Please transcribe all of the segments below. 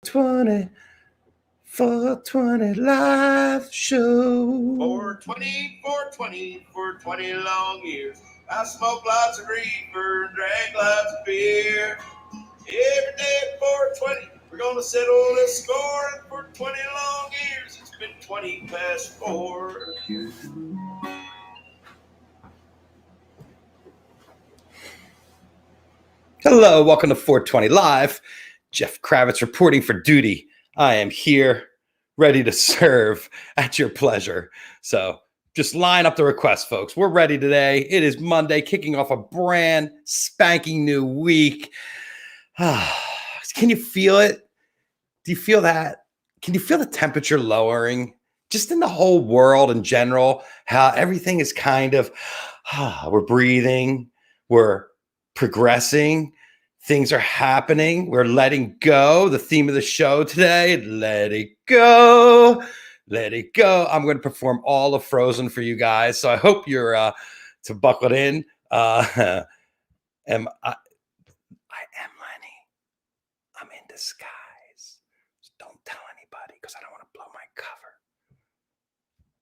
420, 420 live show. 420, 420, for 20 long years. I smoked lots of reefer and drank lots of beer. Every day at 420, we're gonna settle this score. And for 20 long years, it's been 20 past 4. Hello, welcome to 420 Live. Jeff Kravitz reporting for duty. I am here, ready to serve at your pleasure. So just line up the request, folks. We're ready today. It is Monday, kicking off a brand spanking new week. Can you feel it? Do you feel that? Can you feel the temperature lowering? Just in the whole world in general, how everything is kind of, we're breathing, we're progressing, things are happening, we're letting go. The theme of the show today, let it go, let it go. I'm going to perform all of Frozen for you guys, so I hope you're to buckle in. I am Lenny. I'm in disguise. So don't tell anybody because I don't want to blow my cover.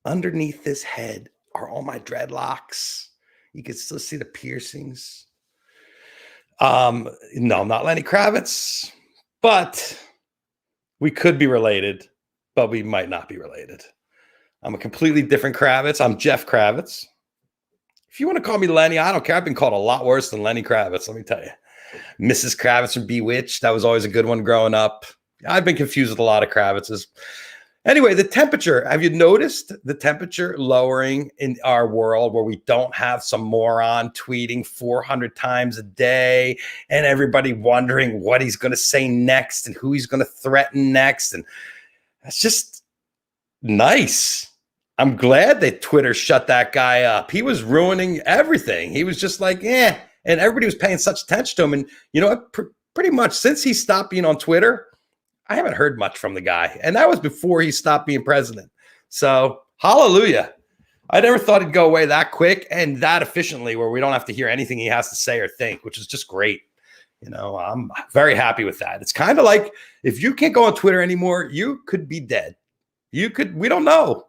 Underneath this head are all my dreadlocks. You can still see the piercings. No, I'm not Lenny Kravitz, but we could be related, but we might not be related. I'm a completely different Kravitz. I'm Jeff Kravitz. If you want to call me Lenny, I don't care. I've been called a lot worse than Lenny Kravitz, let me tell you. Mrs. Kravitz from Bewitched, that was always a good one growing up. I've been confused with a lot of Kravitzes. Anyway, the temperature, have you noticed the temperature lowering in our world where we don't have some moron tweeting 400 times a day and everybody wondering what he's going to say next and who he's going to threaten next? And that's just nice. I'm glad that Twitter shut that guy up. He was ruining everything. He was just like, and everybody was paying such attention to him. And you know what? Pretty much since he stopped being on Twitter, I haven't heard much from the guy. And that was before he stopped being president. So hallelujah. I never thought he'd go away that quick and that efficiently where we don't have to hear anything he has to say or think, which is just great. You know, I'm very happy with that. It's kind of like if you can't go on Twitter anymore, you could be dead. We don't know.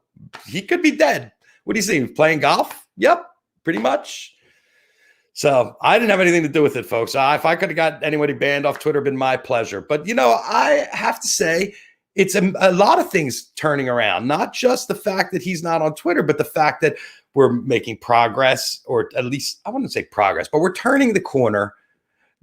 He could be dead. What do you see? Playing golf? Yep, pretty much. So I didn't have anything to do with it, folks. If I could have got anybody banned off Twitter, it'd been my pleasure. But, you know, I have to say it's a lot of things turning around, not just the fact that he's not on Twitter, but the fact that we're making progress, or at least I wouldn't say progress, but we're turning the corner,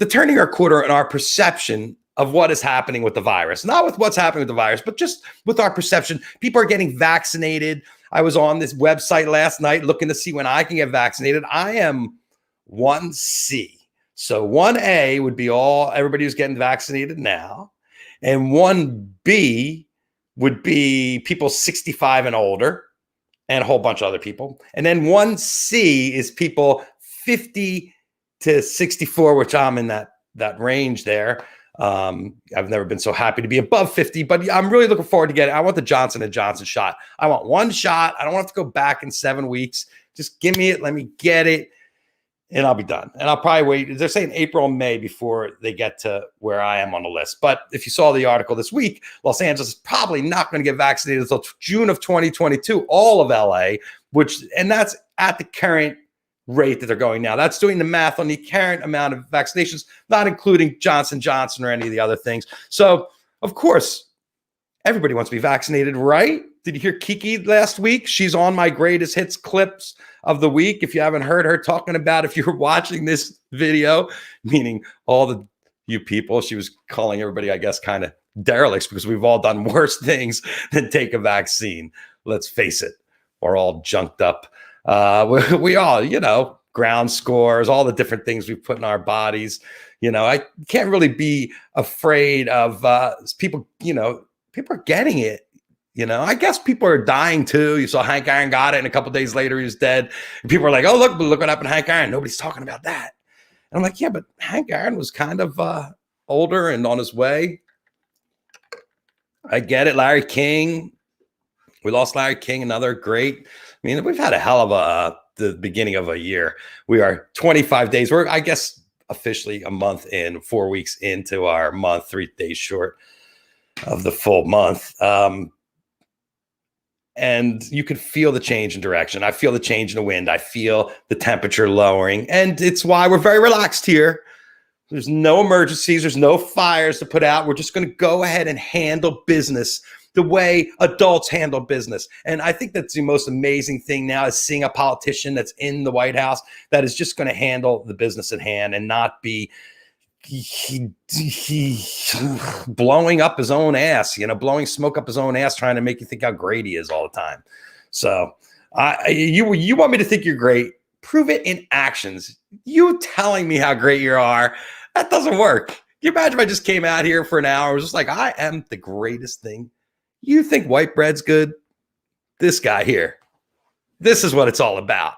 turning our quarter in our perception of what is happening with the virus, not with what's happening with the virus, but just with our perception. People are getting vaccinated. I was on this website last night looking to see when I can get vaccinated. I am 1C. So 1A would be everybody who's getting vaccinated now. And 1B would be people 65 and older and a whole bunch of other people. And then 1C is people 50 to 64, which I'm in that range there. I've never been so happy to be above 50, but I'm really looking forward to getting. I want the Johnson & Johnson shot. I want one shot. I don't want to go back in 7 weeks. Just give me it. Let me get it. And I'll be done. And I'll probably wait. They're saying April, May before they get to where I am on the list. But if you saw the article this week, Los Angeles is probably not going to get vaccinated until June of 2022, all of LA, and that's at the current rate that they're going now. That's doing the math on the current amount of vaccinations, not including Johnson & Johnson or any of the other things. So, of course, everybody wants to be vaccinated, right? Did you hear Kiki last week? She's on my greatest hits clips of the week. If you haven't heard her talking about, if you're watching this video, meaning all you people, she was calling everybody, I guess, kind of derelicts because we've all done worse things than take a vaccine. Let's face it. We're all junked up. We all, you know, ground scores, all the different things we put in our bodies. You know, I can't really be afraid of people, you know, people are getting it. You know, I guess people are dying too. You saw Hank Aaron got it, and a couple of days later he was dead. And people are like, "Oh, look what happened to Hank Aaron." Nobody's talking about that. And I'm like, "Yeah, but Hank Aaron was kind of older and on his way." I get it. Larry King, we lost Larry King, another great. I mean, we've had a hell of the beginning of a year. We are 25 days. We're, I guess, officially a month in, 4 weeks into our month, 3 days short. of the full month. And you could feel the change in direction. I feel the change in the wind. I feel the temperature lowering. And it's why we're very relaxed here. There's no emergencies. There's no fires to put out. We're just going to go ahead and handle business the way adults handle business. And I think that's the most amazing thing now is seeing a politician that's in the White House that is just going to handle the business at hand and not be he blowing up his own ass, blowing smoke up his own ass, trying to make you think how great he is all the time. So you want me to think you're great? Prove it in actions. You telling me how great you are, that doesn't work. Can you imagine if I just came out here for an hour, was just like, I am the greatest thing. You think white bread's good? This guy here. This is what it's all about.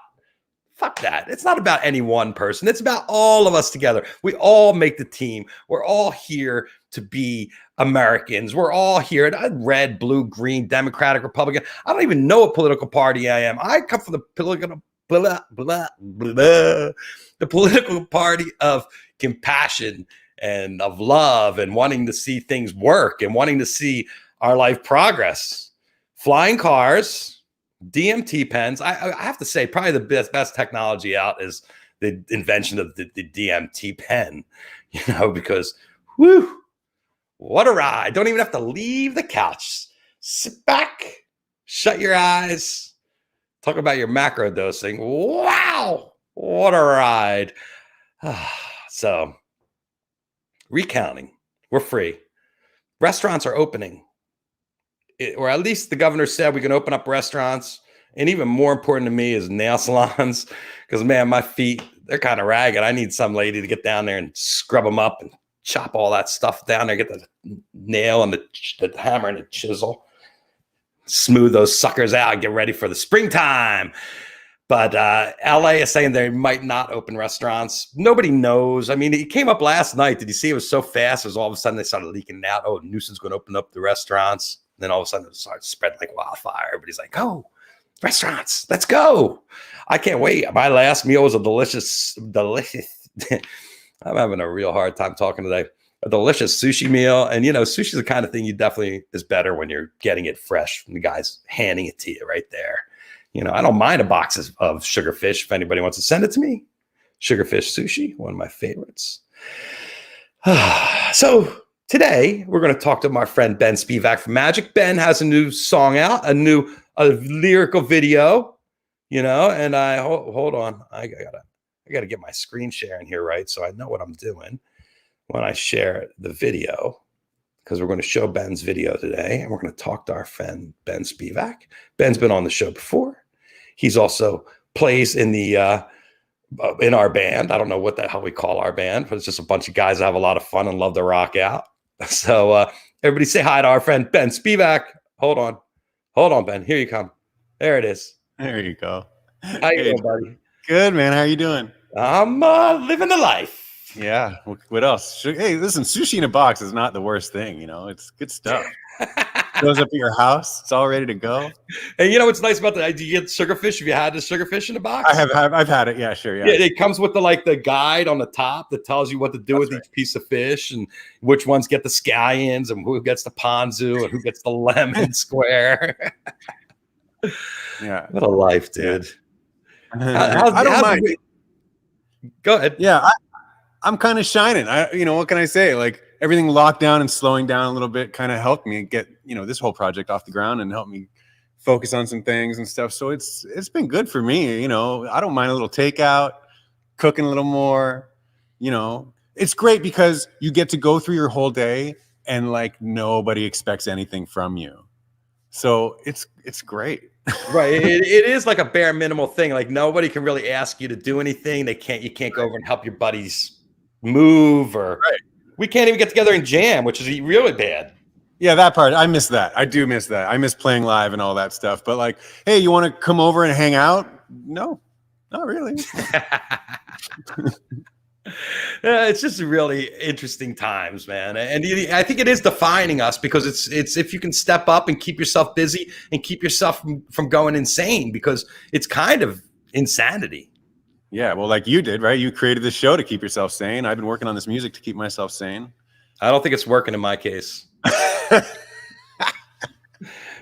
Fuck that. It's not about any one person. It's about all of us together. We all make the team. We're all here to be Americans. We're all here. Red, blue, green, Democratic, Republican. I don't even know what political party I am. I come from the political party of compassion and of love and wanting to see things work and wanting to see our life progress. Flying cars, DMT pens. I have to say, probably the best technology out is the invention of the DMT pen, because whoo, what a ride. Don't even have to leave the couch. Sit back, shut your eyes, talk about your macro dosing. Wow, what a ride. So, recounting, we're free. Restaurants are opening. Or at least the governor said we can open up restaurants. And even more important to me is nail salons. Because, man, my feet, they're kind of ragged. I need some lady to get down there and scrub them up and chop all that stuff down there. Get the nail and the hammer and the chisel. Smooth those suckers out. Get ready for the springtime. But LA is saying they might not open restaurants. Nobody knows. I mean, it came up last night. Did you see it was so fast? It was all of a sudden they started leaking out. Oh, Newsom's going to open up the restaurants. Then all of a sudden it started spreading like wildfire. Everybody's like, oh, restaurants, let's go. I can't wait. My last meal was a delicious. I'm having a real hard time talking today. A delicious sushi meal. And, sushi is the kind of thing you definitely is better when you're getting it fresh from the guys handing it to you right there. I don't mind a box of sugarfish if anybody wants to send it to me. Sugarfish sushi, one of my favorites. So today, we're going to talk to my friend Ben Spivak from Magic. Ben has a new song out, a lyrical video, and I hold on. I gotta get my screen sharing here right so I know what I'm doing when I share the video, because we're going to show Ben's video today, and we're going to talk to our friend Ben Spivak. Ben's been on the show before. He's also plays in the in our band. I don't know what the hell we call our band, but it's just a bunch of guys that have a lot of fun and love to rock out. So everybody say hi to our friend Ben Spivak. Hold on, Ben. Here you come. There it is. There you go. How you doing, buddy? Good, man. How you doing? I'm living the life. Yeah. What else? Hey, listen, sushi in a box is not the worst thing. It's good stuff. Goes up at your house. It's all ready to go. And what's nice about that? Do you get sugarfish? Have you had the sugarfish in the box? I've had it. Yeah, sure. Yeah. It comes with the guide on the top that tells you what to do with each piece of fish and which ones get the scallions and who gets the ponzu and who gets the lemon square. Yeah. What a life, dude. Yeah. I don't mind. Go ahead. Yeah, I'm kind of shining. What can I say? Like, everything locked down and slowing down a little bit kind of helped me get, this whole project off the ground and helped me focus on some things and stuff. So it's been good for me. I don't mind a little takeout, cooking a little more. It's great because you get to go through your whole day and like nobody expects anything from you. So it's great. Right. It is like a bare minimal thing. Like nobody can really ask you to do anything. You can't go over and help your buddies move or we can't even get together and jam, which is really bad. Yeah, that part. I miss that. I do miss that. I miss playing live and all that stuff. But like, hey, you want to come over and hang out? No, not really. It's just really interesting times, man. And I think it is defining us because it's if you can step up and keep yourself busy and keep yourself from going insane, because it's kind of insanity. Yeah, well, like you did, right? You created this show to keep yourself sane. I've been working on this music to keep myself sane. I don't think it's working in my case. I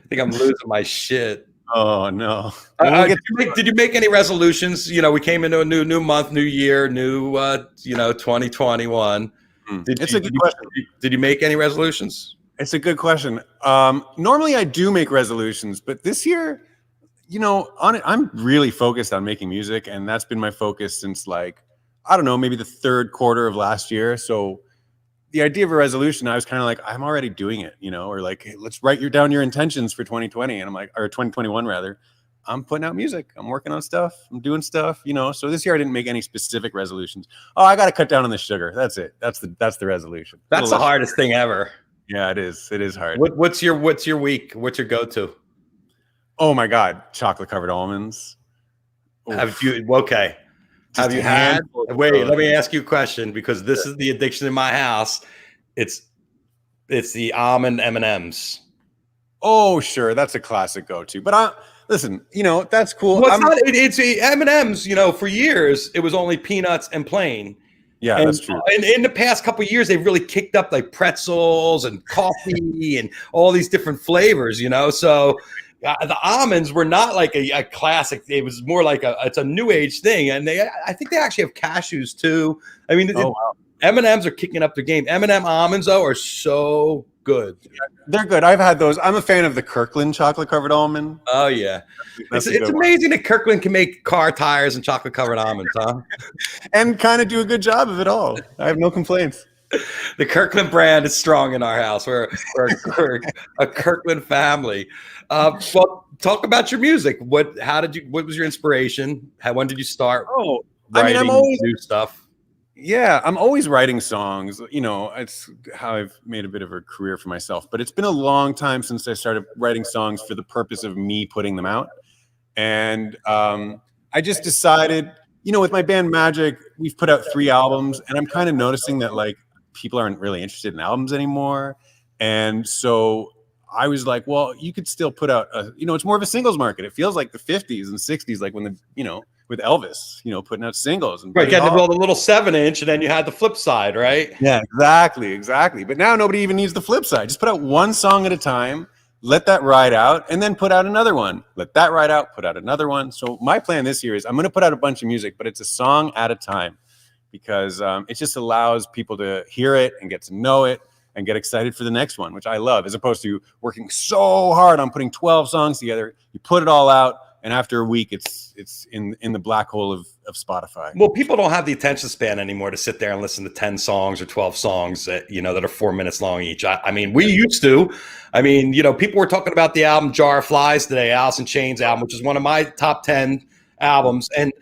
think I'm losing my shit. Oh no. We'll did you make any resolutions? You know, we came into a new month, new year, new 2021. It's a good question. Did you make any resolutions? It's a good question. Normally I do make resolutions, but this year, you know, I'm really focused on making music, and that's been my focus since, like, I don't know, maybe the third quarter of last year. So the idea of a resolution, I was kind of like, I'm already doing it, you know, or like, hey, let's write down your intentions for 2020. And I'm like, or 2021 rather. I'm putting out music. I'm working on stuff. I'm doing stuff, you know. So this year I didn't make any specific resolutions. Oh, I got to cut down on the sugar. That's it. That's the resolution. That's the hardest thing ever. Yeah, it is. It is hard. What's your week? What's your go-to? Oh my God, chocolate covered almonds. Oof. Have you had? Wait, let me ask you a question, because this is the addiction in my house. It's the almond M&Ms. Oh, sure, that's a classic go-to. But listen, you know, that's cool. Well, it's M&Ms. You know, for years it was only peanuts and plain. Yeah, that's true. And in the past couple of years, they've really kicked up like pretzels and coffee and all these different flavors. You know, so. The almonds were not like a classic. It was more like it's a new age thing, and I think they actually have cashews too. I mean, M&Ms are kicking up the game. M&M almonds though are so good. Yeah, they're good. I've had those. I'm a fan of the Kirkland chocolate covered almond. Oh yeah, it's amazing that Kirkland can make car tires and chocolate covered almonds, huh? And kind of do a good job of it all. I have no complaints. The Kirkland brand is strong in our house. We're a Kirkland family. Well, talk about your music. What was your inspiration? When did you start? Writing I'm always new stuff. Yeah, I'm always writing songs. You know, it's how I've made a bit of a career for myself. But it's been a long time since I started writing songs for the purpose of me putting them out. And I just decided, you know, with my band Magic, we've put out 3 albums, and I'm kind of noticing that like people aren't really interested in albums anymore. And so I was like, well, you could still put out, it's more of a singles market. It feels like the 50s and 60s, like when with Elvis, putting out singles. And right, getting the little 7-inch, and then you had the flip side, right? Yeah, exactly. But now nobody even needs the flip side. Just put out one song at a time, let that ride out, and then put out another one. Let that ride out, put out another one. So my plan this year is I'm going to put out a bunch of music, but it's a song at a time, because it just allows people to hear it and get to know it and get excited for the next one, which I love, as opposed to working so hard on putting 12 songs together. You put it all out, and after a week, it's in the black hole of Spotify. Well, people don't have the attention span anymore to sit there and listen to 10 songs or 12 songs that are 4 minutes long each. I mean, we used to. I mean, people were talking about the album Jar of Flies today, Alice in Chains album, which is one of my top 10 albums. And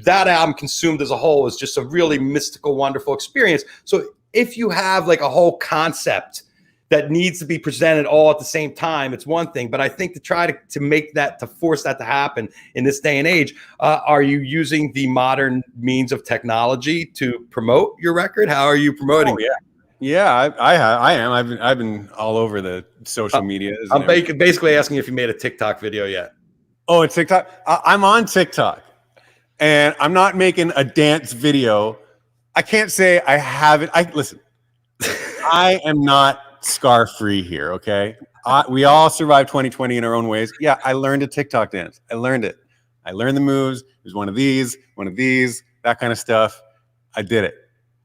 that album consumed as a whole is just a really mystical, wonderful experience. So if you have like a whole concept that needs to be presented all at the same time, it's one thing. But I think to try to make that, to force that to happen in this day and age, are you using the modern means of technology to promote your record? How are you promoting? Oh, yeah, I am. I've been all over the social media. I'm basically asking if you made a TikTok video yet. Oh, a TikTok? I'm on TikTok, and I'm not making a dance video. I can't say I haven't. Listen, I am not scar-free here, okay? We all survived 2020 in our own ways. Yeah, I learned a TikTok dance. I learned it. I learned the moves. There's one of these, that kind of stuff. I did it.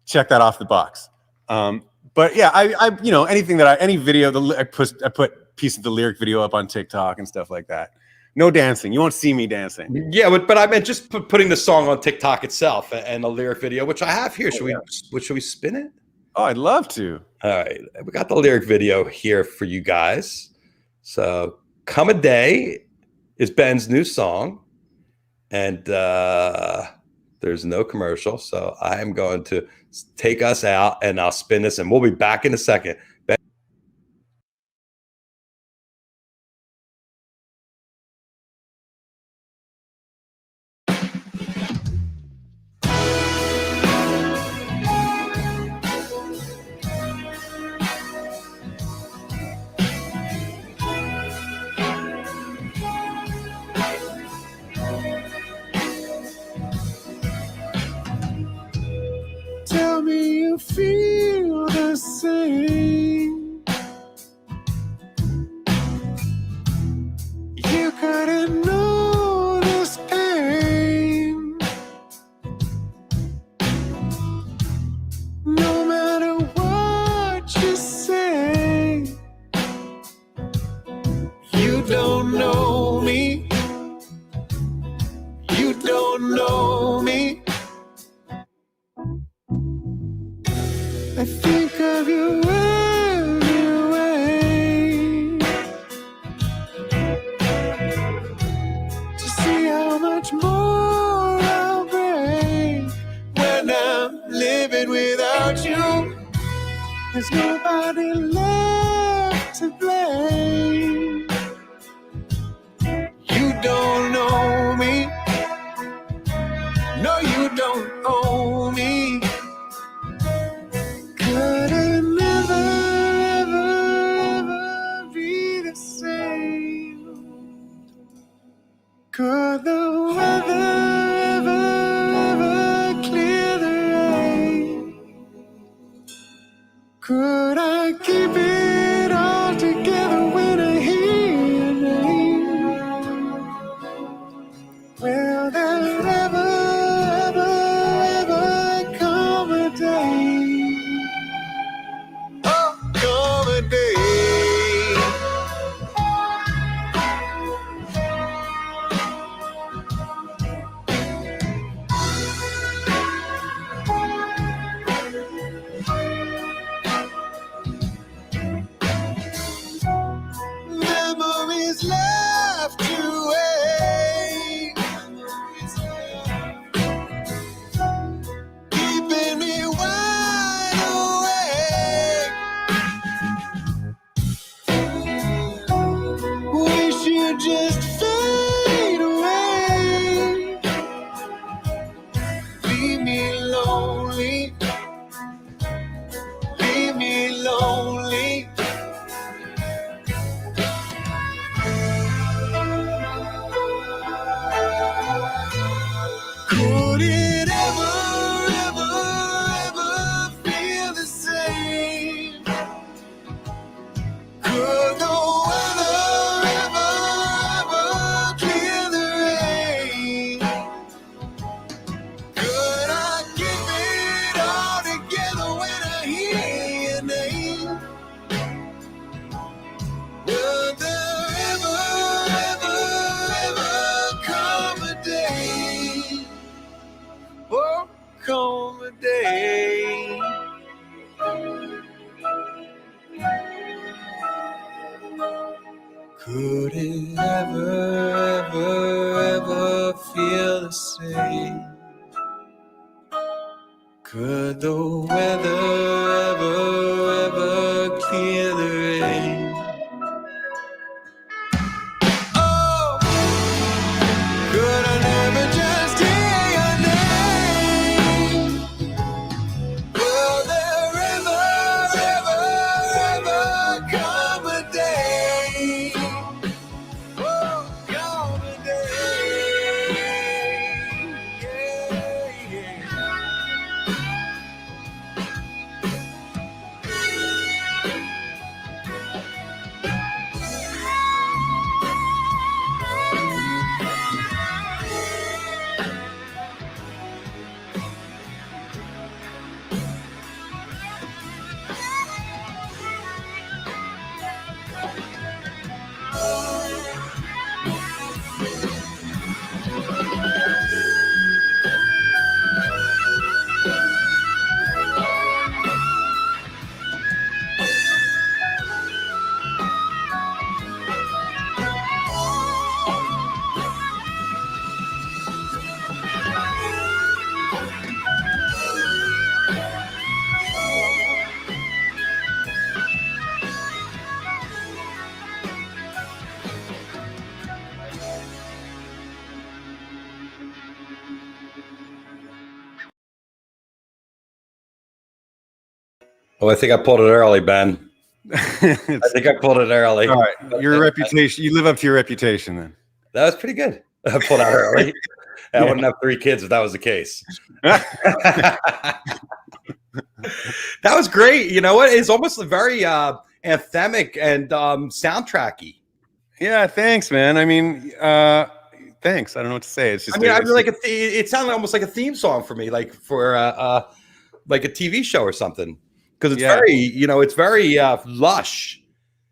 Check that off the box. But yeah, any video, I put piece of the lyric video up on TikTok and stuff like that. No dancing. You won't see me dancing. Yeah, but I meant just putting the song on TikTok itself and a lyric video, which I have here. Should we spin it? Oh, I'd love to. All right. We got the lyric video here for you guys. So Come a Day is Ben's new song. And there's no commercial. So I am going to take us out, and I'll spin this, and we'll be back in a second. Tell me you feel the same. There's nobody left to blame. You don't know me. No, you don't owe me. Could it never, ever be the same? Could the weather ever clear the rain? Could I keep it all together when I hear your name? Will there ever come a day? Oh, come a day. Memories left to wait, keeping me wide awake. Wish you just fade away. Leave me lonely. Leave me lonely. Could it ever feel the same? Could the weather ever clear the rain? Could I keep it all together when I hear your name? Will there ever come a day? Oh, come a day. Could it ever feel the same? Could the weather ever clear the rain? Oh, could I never just hear your name? Will there ever come a day? Oh, come a day. Yeah, yeah. Oh, I think I pulled it early, Ben. I think I pulled it early. All right, your reputation. You live up to your reputation, then. That was pretty good. I pulled out early. I wouldn't have 3 kids if that was the case. That was great. You know what? It's almost very anthemic and soundtracky. Yeah, thanks, man. I mean, thanks. I don't know what to say. It's just. I mean, I feel like it sounded almost like a theme song for me, like for like a TV show or something. Because it's very, you know, it's very lush.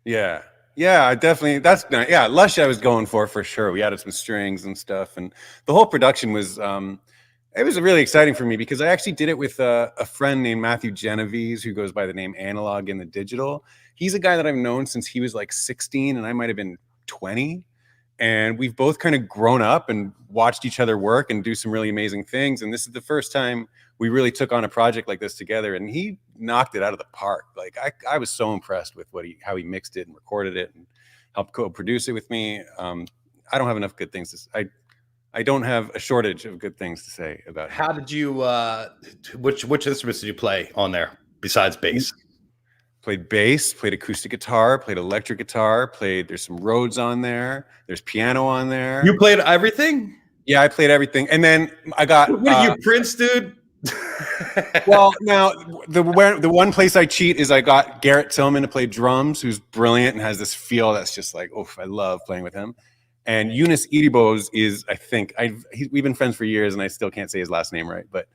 Yeah. Yeah, definitely. That's lush. I was going for sure. We added some strings and stuff, and the whole production was. It was really exciting for me because I actually did it with a friend named Matthew Genovese, who goes by the name Analog in the Digital. He's a guy that I've known since he was like 16, and I might have been 20. And we've both kind of grown up and watched each other work and do some really amazing things. And this is the first time we really took on a project like this together, and he knocked it out of the park. Like I was so impressed with how he mixed it and recorded it and helped co-produce it with me. I don't have enough good things to say. I don't have a shortage of good things to say about it. How did you which instruments did you play on there besides bass? Played bass, played acoustic guitar, played electric guitar, there's some Rhodes on there, there's piano on there. You played everything? Yeah, I played everything. And then I got what are you, Prince, dude? Well, now the one place I cheat is I got Garrett Tillman to play drums, who's brilliant and has this feel that's just like, oh, I love playing with him. And Eunice Idibos is, I think, we've been friends for years, and I still can't say his last name right, but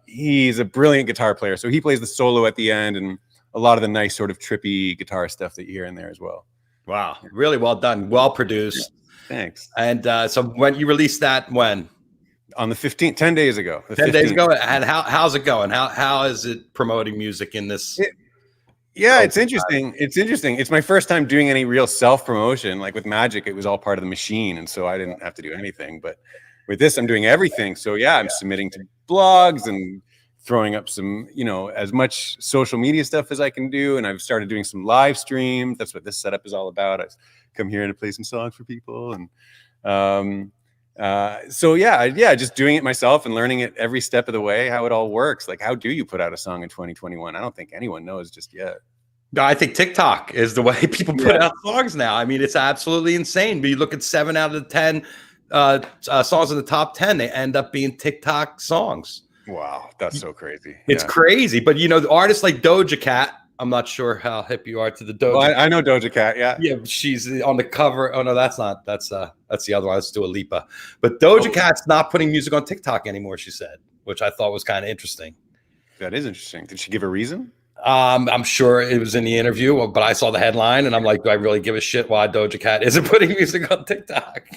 he's a brilliant guitar player. So he plays the solo at the end, and a lot of the nice sort of trippy guitar stuff that you hear in there as well. Wow, really well done, well produced. Yeah, thanks. And so when you released that, when? On the 15th, 10 days ago. 10 days ago. And how's it going? How is it promoting music in this? It's interesting. It's interesting. It's my first time doing any real self-promotion. Like with Magic, it was all part of the machine, and so I didn't have to do anything. But with this, I'm doing everything. So yeah, I'm submitting to blogs and throwing up some, as much social media stuff as I can do. And I've started doing some live streams. That's what this setup is all about. I come here to play some songs for people. And just doing it myself and learning it every step of the way, how it all works. Like, how do you put out a song in 2021? I don't think anyone knows just yet. No, I think TikTok is the way people put out songs now. I mean, it's absolutely insane. But you look at 7 out of the 10 songs in the top 10, they end up being TikTok songs. Wow, that's so crazy. It's crazy. But, the artists like Doja Cat, I'm not sure how hip you are to the Doja. Well, I know Doja Cat, yeah. Yeah, she's on the cover. Oh, no, that's not. That's the other one. Let's do a Lipa. But Doja Cat's not putting music on TikTok anymore, she said, which I thought was kind of interesting. That is interesting. Did she give a reason? I'm sure it was in the interview, but I saw the headline and I'm like, do I really give a shit why Doja Cat isn't putting music on TikTok?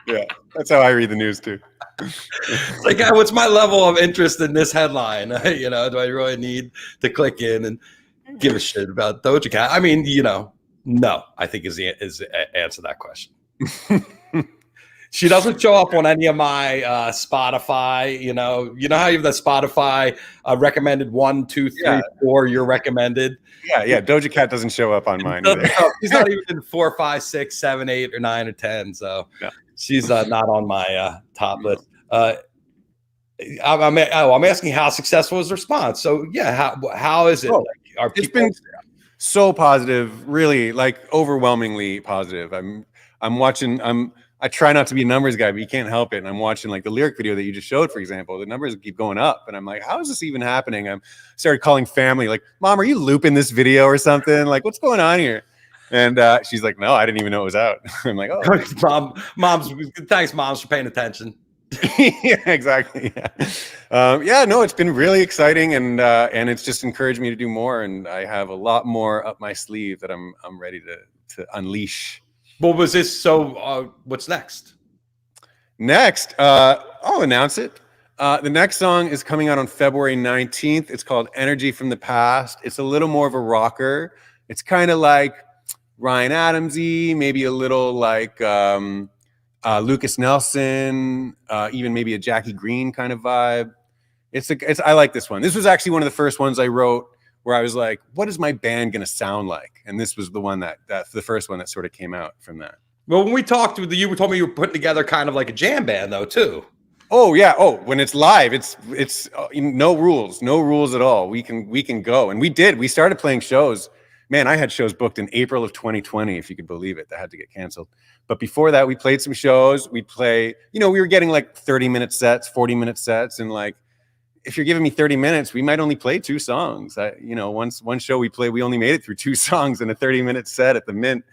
Yeah, that's how I read the news too. It's like, what's my level of interest in this headline? Do I really need to click in and give a shit about Doja Cat? I mean, no, I think is the answer to that question. She doesn't show up on any of my Spotify. You know how you have the Spotify recommended 1, 2, 3, 4. You're recommended. Yeah. Doja Cat doesn't show up on mine either. No, she's not even in 4, 5, 6, 7, 8, or 9, or 10. So she's not on my top list. I'm asking how successful is the response. So how is it? It's been so positive, really, like overwhelmingly positive. I'm watching. I try not to be a numbers guy, but you can't help it. And I'm watching like the lyric video that you just showed, for example. The numbers keep going up, and I'm like, how is this even happening? I started calling family, like, Mom, are you looping this video or something? Like, what's going on here? And she's like, no, I didn't even know it was out. I'm like, oh, thanks, moms, for paying attention. Yeah, exactly. No, it's been really exciting, and it's just encouraged me to do more. And I have a lot more up my sleeve that I'm ready to unleash. What was this? So what's next? Next, I'll announce it. The next song is coming out on February 19th. It's called Energy from the Past. It's a little more of a rocker. It's kind of like Ryan Adams-y, maybe a little like Lucas Nelson, even maybe a Jackie Green kind of vibe. I like this one. This was actually one of the first ones I wrote where I was like, what is my band going to sound like? And this was the one the first one that sort of came out from that. Well, when we talked with you, told me you were putting together kind of like a jam band though, too. Oh yeah. Oh, when it's live, it's no rules at all. We can go. And we started playing shows. Man, I had shows booked in April of 2020, if you could believe it, that had to get canceled. But before that, we played some shows. We'd play, we were getting like 30-minute sets, 40-minute sets. And like, if you're giving me 30 minutes, we might only play 2 songs. One show we only made it through 2 songs in a 30-minute set at the Mint,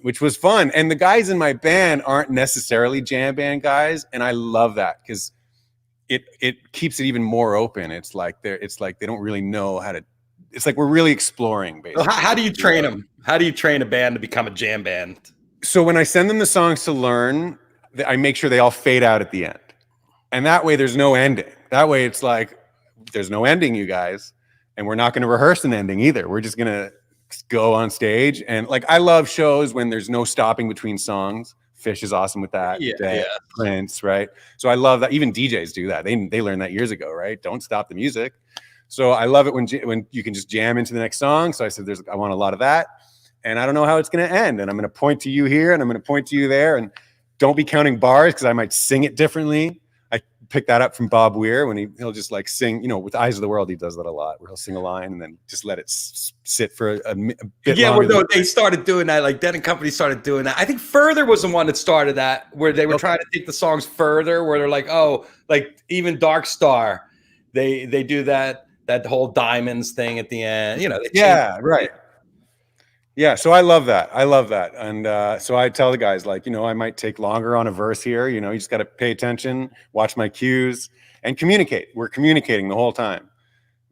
which was fun. And the guys in my band aren't necessarily jam band guys. And I love that because it keeps it even more open. It's like they don't really know how to. It's like we're really exploring, basically. How do you train them? How do you train a band to become a jam band? So when I send them the songs to learn, I make sure they all fade out at the end. And that way there's no ending. That way it's like, there's no ending, you guys. And we're not going to rehearse an ending either. We're just going to go on stage. And like, I love shows when there's no stopping between songs. Fish is awesome with that. Yeah, Dead, yeah. Prince, right? So I love that. Even DJs do that. They learned that years ago, right? Don't stop the music. So I love it when you can just jam into the next song. So I said, I want a lot of that, and I don't know how it's going to end. And I'm going to point to you here, and I'm going to point to you there, and don't be counting bars because I might sing it differently. I picked that up from Bob Weir when he'll just like sing, you know, with Eyes of the World, he does that a lot, where he'll sing a line and then just let it sit for a bit Yeah, longer. well, no, they started doing that. Like Dead and Company started doing that. I think Further was the one that started that, where they were trying to take the songs further, where they're like, oh, like even Dark Star, they do that whole Diamonds thing at the end. You know, yeah, right. Yeah, so I love that. And so I tell the guys, like, you know, I might take longer on a verse here. You know, you just got to pay attention, watch my cues, and communicate. We're communicating the whole time.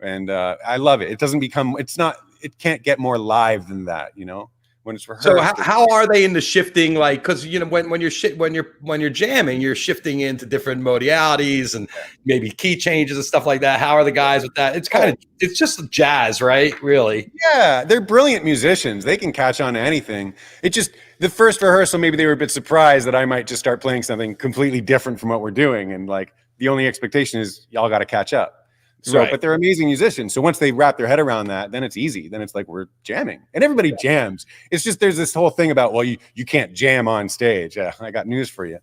And I love it. It can't get more live than that, you know, when it's rehearsed. So how are they in the shifting? Like, because, you know, when you're jamming, you're shifting into different modalities and maybe key changes and stuff like that. How are the guys with that? It's just jazz, right? Really? Yeah, they're brilliant musicians. They can catch on to anything. It just, the first rehearsal, maybe they were a bit surprised that I might just start playing something completely different from what we're doing. And like, the only expectation is y'all got to catch up. So, right. But they're amazing musicians. So once they wrap their head around that, then it's easy. Then it's like we're jamming, and everybody jams. It's just there's this whole thing about, well, you can't jam on stage. I got news for you.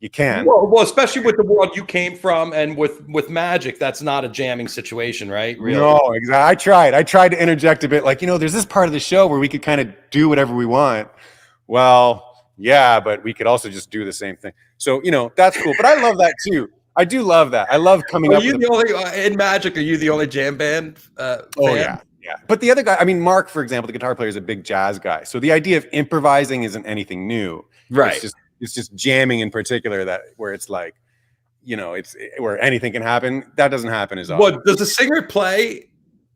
You can. Well, especially with the world you came from, and with Magic, that's not a jamming situation, right? Really? No, exactly. I tried to interject a bit, like, you know, there's this part of the show where we could kind of do whatever we want. Well, yeah, but we could also just do the same thing. So, you know, that's cool. But I love that too. I do love that. I love coming up. Are you the only in Magic? Are you the only jam band? Oh yeah. But the other guy, I mean, Mark, for example, the guitar player, is a big jazz guy. So the idea of improvising isn't anything new, right? It's just jamming in particular, that where it's like, you know, it's where anything can happen. That doesn't happen as often. What does the singer play?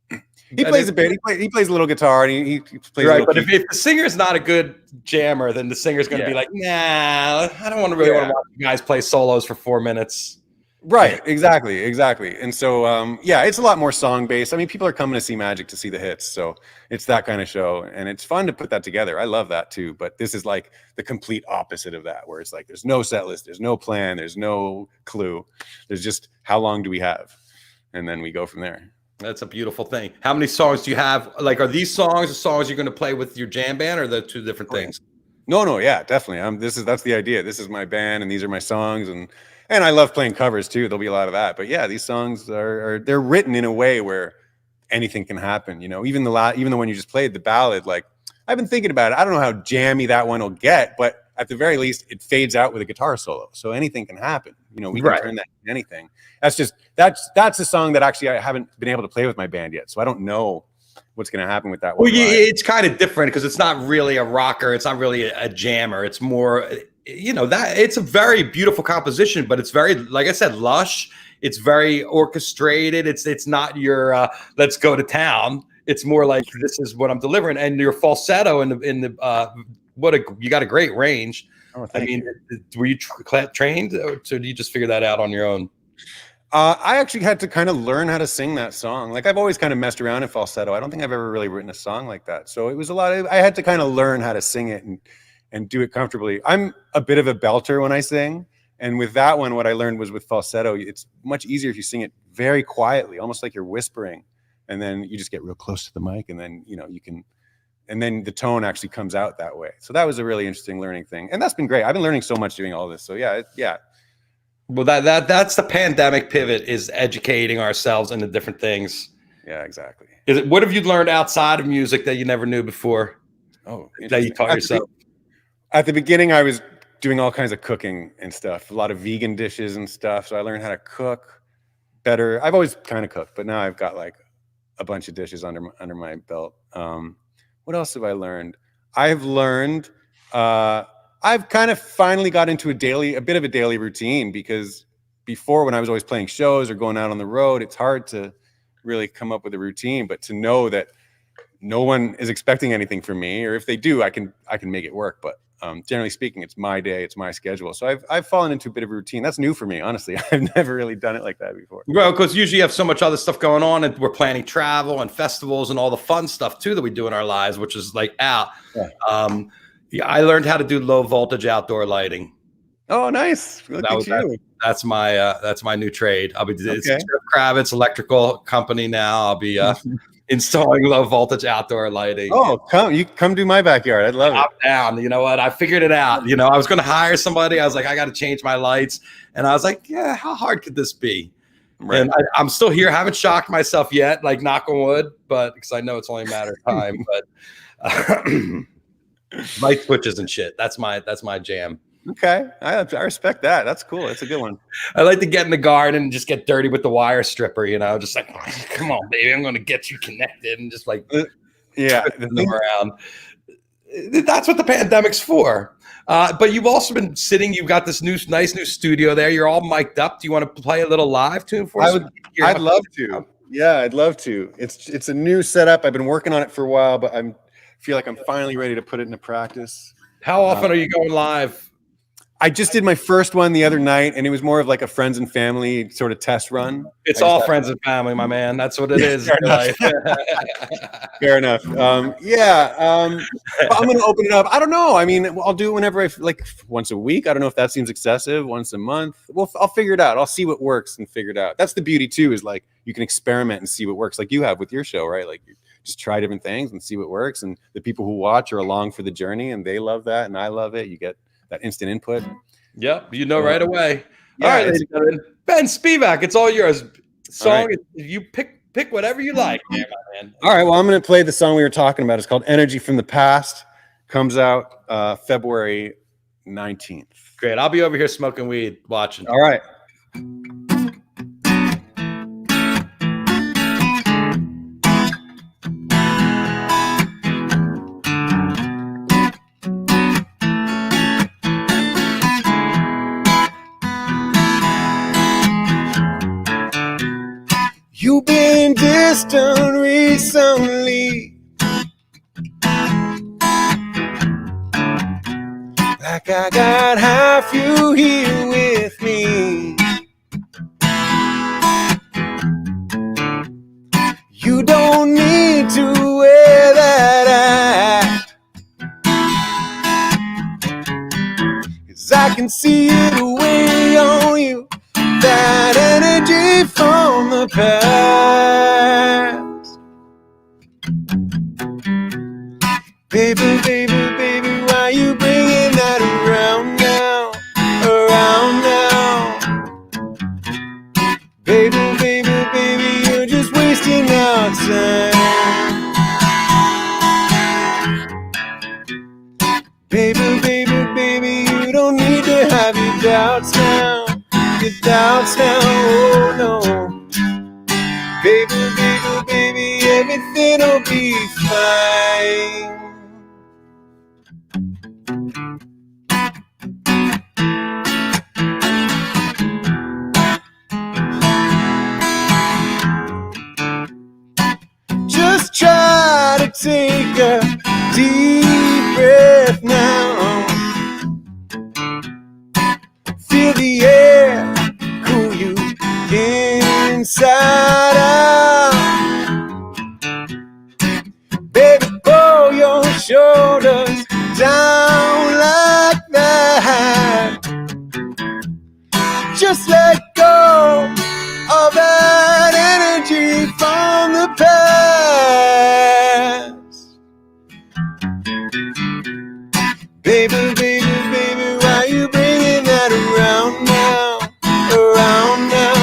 He plays a bit. He plays a little guitar, and he plays. Right, but if the singer's not a good jammer, then the singer's going to be like, nah, I don't want to watch you guys play solos for 4 minutes. Right, exactly. And so, yeah, it's a lot more song based. I mean, people are coming to see Magic to see the hits, so it's that kind of show, and it's fun to put that together. I love that too. But this is like the complete opposite of that, where it's like there's no set list, there's no plan, there's no clue. There's just how long do we have, and then we go from there. That's a beautiful thing. How many songs do you have? Like, are these songs the songs you're going to play with your jam band, or the two different things? No, yeah, definitely. That's the idea. This is my band, and these are my songs, and I love playing covers too. There'll be a lot of that. But yeah, these songs they're written in a way where anything can happen. You know, even the one you just played, the ballad. Like, I've been thinking about it. I don't know how jammy that one will get, but at the very least, it fades out with a guitar solo, so anything can happen. You know, we can turn that into anything. That's a song that actually I haven't been able to play with my band yet, so I don't know what's going to happen with that one. Well, yeah, it's kind of different because it's not really a rocker. It's not really a jammer. It's more, you know, that it's a very beautiful composition, but it's very, like I said, lush. It's very orchestrated. It's not your let's go to town. It's more like, this is what I'm delivering, and your falsetto in the you got a great range. Oh, I mean, were you trained, or did you just figure that out on your own? I actually had to kind of learn how to sing that song. Like, I've always kind of messed around in falsetto. I don't think I've ever really written a song like that. So it was I had to kind of learn how to sing it and do it comfortably. I'm a bit of a belter when I sing. And with that one, what I learned was with falsetto, it's much easier if you sing it very quietly, almost like you're whispering. And then you just get real close to the mic, and then, you know, you can, and then the tone actually comes out that way. So that was a really interesting learning thing. And that's been great. I've been learning so much doing all this. So yeah. Well, that's the pandemic pivot, is educating ourselves into different things. Yeah, exactly. What have you learned outside of music that you never knew before? Oh, that you taught yourself? At the beginning, I was doing all kinds of cooking and stuff, a lot of vegan dishes and stuff. So I learned how to cook better. I've always kind of cooked, but now I've got like a bunch of dishes under my belt. What else have I learned? I've learned, I've kind of finally got into a bit of a daily routine, because before, when I was always playing shows or going out on the road, it's hard to really come up with a routine, but to know that no one is expecting anything from me, or if they do, I can make it work. But generally speaking, it's my day, it's my schedule. So I've fallen into a bit of a routine. That's new for me, honestly. I've never really done it like that before. Well, because usually you have so much other stuff going on, and we're planning travel and festivals and all the fun stuff too that we do in our lives, which is like out. Yeah. Yeah, I learned how to do low voltage outdoor lighting. Oh, nice. Look at you. That's my new trade. I'll be it's Okay. Kravitz electrical company now. I'll be installing low voltage outdoor lighting. Oh, come do my backyard. I'd love it. I'm down. You know what? I figured it out. You know, I was going to hire somebody. I was like, I got to change my lights, and I was like, yeah, how hard could this be? Right. And I'm still here. Haven't shocked myself yet, like knock on wood, but because I know it's only a matter of time. But light switches and shit. That's my jam. Okay, I respect that. That's cool. That's a good one. I like to get in the garden and just get dirty with the wire stripper, you know, just like, come on, baby, I'm going to get you connected and just like, yeah, them around. That's what the pandemic's for. But you've also been sitting. You've got this nice new studio there. You're all mic'd up. Do you want to play a little live tune for us? I'd love to. Yeah, I'd love to. It's a new setup. I've been working on it for a while, but I feel like I'm finally ready to put it into practice. How often are you going live? I just did my first one the other night, and it was more of like a friends and family sort of test run. It's all friends and family, my man. That's what it is. Fair enough. Yeah. I'm going to open it up. I don't know. I mean, I'll do it whenever like once a week. I don't know if that seems excessive. Once a month. Well, I'll figure it out. I'll see what works and figure it out. That's the beauty too, is like you can experiment and see what works, like you have with your show, right? Like you just try different things and see what works. And the people who watch are along for the journey, and they love that. And I love it. You get that instant input. Yep, you know right away. Yeah, all right, ladies and gentlemen. Ben Spivak, it's all yours. Song, right. You pick whatever you like. Yeah, my man. All right, well, I'm going to play the song we were talking about. It's called Energy from the Past. Comes out February 19th. Great. I'll be over here smoking weed, watching. All right. You've been distant recently, like I got half you here with me. You don't need to wear that act, 'cause I can see it away on you. That energy from the past. Baby, baby, baby, why you bringing that around now? Around now. Baby, baby, baby, you're just wasting our time. Baby, baby, baby, you don't need to have your doubts now. Your doubts now, oh no. Baby, baby, baby, everything'll be fine. Just try to take a deep breath now. Feel the air cool you inside out. Baby, pull your shoulders down like that. Just let go of that energy from the past. Baby, baby, baby, why you bringing that around now? Around now.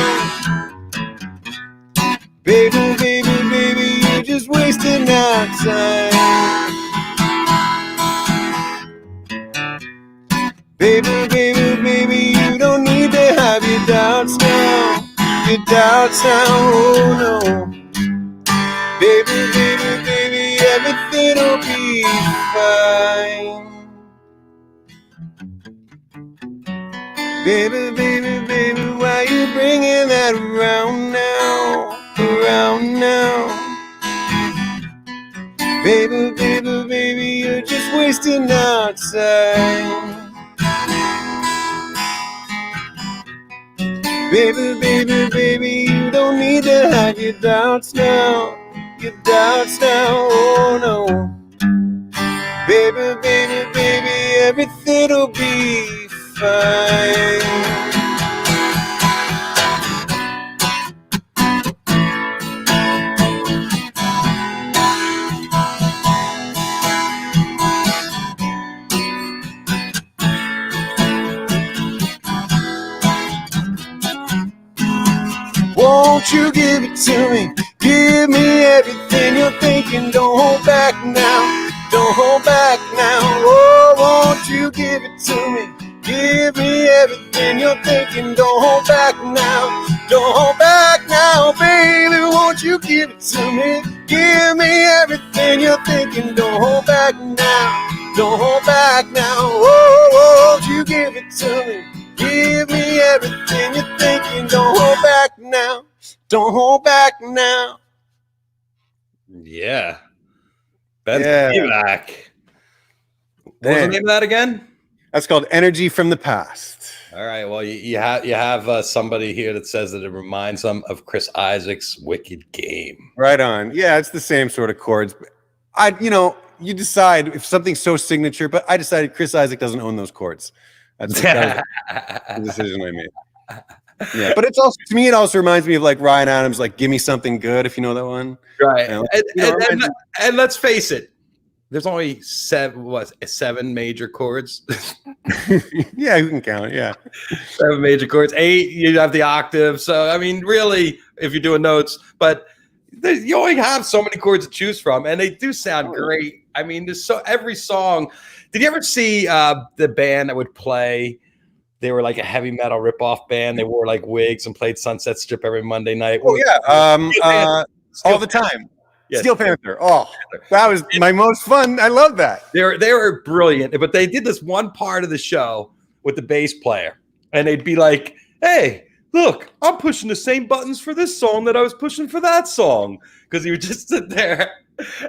Baby, baby, baby, you're just wasting our time. Baby, baby, baby, you don't need to have your doubts now. Your doubts now, oh no. Baby, baby, baby, everything'll be fine. Baby, baby, baby, why you bringing that around now? Around now. Baby, baby, baby, you're just wasting our time. Baby, baby, baby, you don't need to hide your doubts now. Your doubts now, oh no. Baby, baby, baby, everything'll be fine. Won't you give it to me? Give me everything you're thinking. Don't hold back now. Don't hold back now. Oh, won't you give it to me? Give me everything you're thinking. Don't hold back now. Don't hold back now, baby. Won't you give it to me? Give me everything you're thinking. Don't hold back now. Don't hold back now. Oh, won't you give it to me? Give me everything you're thinking. Don't hold back now. Don't hold back now. Yeah. Ben Spivak. What was the name of that again? That's called Energy from the Past. All right. Well, you have somebody here that says that it reminds them of Chris Isaac's Wicked Game. Right on. Yeah, it's the same sort of chords. You decide if something's so signature, but I decided Chris Isaac doesn't own those chords. That's the decision I made. Yeah, but it's also, to me, it also reminds me of like Ryan Adams, like "Give Me Something Good," if you know that one. Right. And let's face it, there's only seven major chords. Yeah, you can count. Yeah, 7 major chords. 8, you have the octave. So I mean, really, if you're doing notes, but you only have so many chords to choose from, and they do sound great. I mean, there's every song. Did you ever see the band that would play? They were like a heavy metal ripoff band. They wore like wigs and played Sunset Strip every Monday night. Oh yeah, all the time. Yes. Steel Panther. Oh, that was my most fun. I love that. They were brilliant, but they did this one part of the show with the bass player, and they'd be like, "Hey, look, I'm pushing the same buttons for this song that I was pushing for that song," because he would just sit there.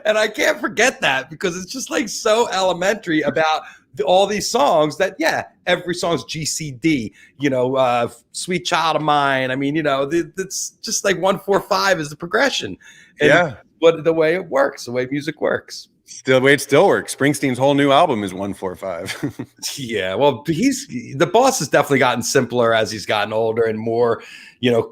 And I can't forget that because it's just like so elementary about all these songs that, yeah, every song's GCD, Sweet Child of Mine. I mean, it's just like 1, 4, 5 is the progression. And yeah. But the way it works, the way music works. Still, the way it still works. Springsteen's whole new album is 1, 4, 5. Yeah, well, the boss has definitely gotten simpler as he's gotten older and more,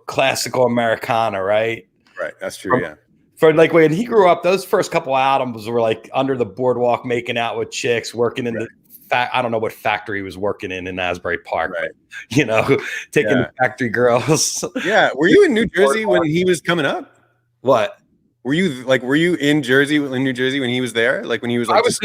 classical Americana, right? Right, that's true, yeah. For like when he grew up, those first couple albums were like under the boardwalk, making out with chicks, working in I don't know what factory he was working in Asbury Park, right? Taking the factory girls. Yeah. Were you in New Jersey when he was coming up? What? Were you in New Jersey when he was there? Like when he was like I was